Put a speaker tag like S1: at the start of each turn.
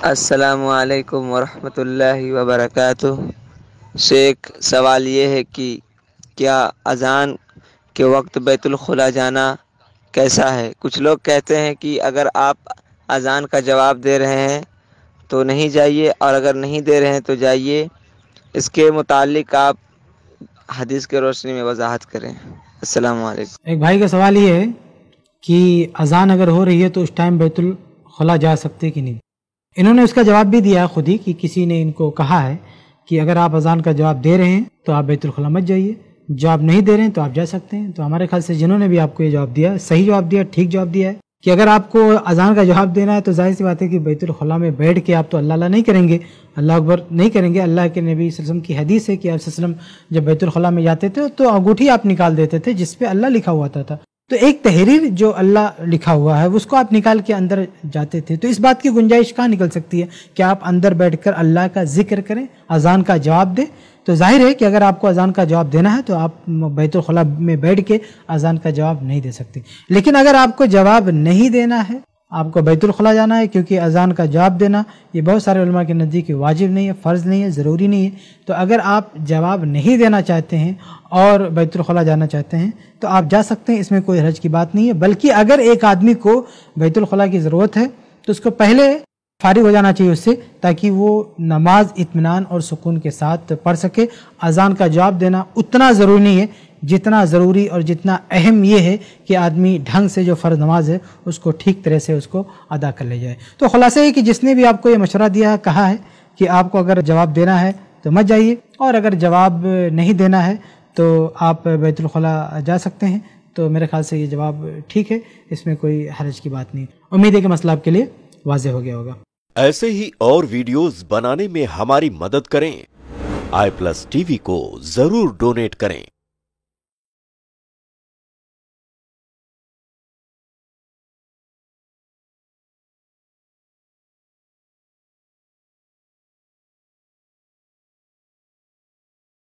S1: السلام علیکم ورحمۃ اللہ وبرکاتہ۔ شیخ، سوال یہ ہے کہ کیا اذان کے وقت بیت الخلا جانا کیسا ہے؟ کچھ لوگ کہتے ہیں کہ اگر آپ اذان کا جواب دے رہے ہیں تو نہیں جائیے، اور اگر نہیں دے رہے ہیں تو جائیے۔ اس کے متعلق آپ حدیث کے روشنی میں وضاحت کریں۔ السلام علیکم۔
S2: ایک بھائی کا سوال یہ ہے کہ اذان اگر ہو رہی ہے تو اس ٹائم بیت الخلا جا سکتے کہ نہیں۔ انہوں نے اس کا جواب بھی دیا خود ہی کہ کسی نے ان کو کہا ہے کہ اگر آپ اذان کا جواب دے رہے ہیں تو آپ بیت الخلا مت جائیے، جواب نہیں دے رہے ہیں تو آپ جا سکتے ہیں۔ تو ہمارے خیال سے جنہوں نے بھی آپ کو یہ جواب دیا، صحیح جواب دیا، ٹھیک جواب دیا ہے کہ اگر آپ کو اذان کا جواب دینا ہے تو ظاہر سی بات ہے کہ بیت الخلا میں بیٹھ کے آپ تو اللہ اللہ نہیں کریں گے، اللہ اکبر نہیں کریں گے۔ اللہ کے نبی صلی اللہ علیہ وسلم کی حدیث ہے کہ آپ صلی اللہ علیہ وسلم جب بیت الخلا میں جاتے تھے تو انگوٹھی آپ نکال دیتے تھے جس پہ اللہ لکھا ہوا تھا۔ تو ایک تحریر جو اللہ لکھا ہوا ہے اس کو آپ نکال کے اندر جاتے تھے، تو اس بات کی گنجائش کہاں نکل سکتی ہے کہ آپ اندر بیٹھ کر اللہ کا ذکر کریں، اذان کا جواب دیں۔ تو ظاہر ہے کہ اگر آپ کو اذان کا جواب دینا ہے تو آپ بیت الخلا میں بیٹھ کے اذان کا جواب نہیں دے سکتے۔ لیکن اگر آپ کو جواب نہیں دینا ہے، آپ کو بیت الخلا جانا ہے، کیونکہ اذان کا جواب دینا یہ بہت سارے علماء کے نزدیک واجب نہیں ہے، فرض نہیں ہے، ضروری نہیں ہے۔ تو اگر آپ جواب نہیں دینا چاہتے ہیں اور بیت الخلا جانا چاہتے ہیں تو آپ جا سکتے ہیں، اس میں کوئی حرج کی بات نہیں ہے۔ بلکہ اگر ایک آدمی کو بیت الخلا کی ضرورت ہے تو اس کو پہلے فارغ ہو جانا چاہیے اس سے، تاکہ وہ نماز اطمینان اور سکون کے ساتھ پڑھ سکے۔ اذان کا جواب دینا اتنا ضروری نہیں ہے جتنا ضروری اور جتنا اہم یہ ہے کہ آدمی ڈھنگ سے جو فرض نماز ہے اس کو ٹھیک طرح سے اس کو ادا کر لے جائے۔ تو خلاصہ ہے کہ جس نے بھی آپ کو یہ مشورہ دیا ہے، کہا ہے کہ آپ کو اگر جواب دینا ہے تو مت جائیے، اور اگر جواب نہیں دینا ہے تو آپ بیت الخلا جا سکتے ہیں، تو میرے خیال سے یہ جواب ٹھیک ہے، اس میں کوئی حرج کی بات نہیں۔ امید ہے کہ مسئلہ آپ کے لیے واضح ہو گیا ہوگا۔
S3: ایسے ہی اور ویڈیوز بنانے میں ہماری مدد کریں۔ i+ TV کو ضرور ڈونیٹ کریں۔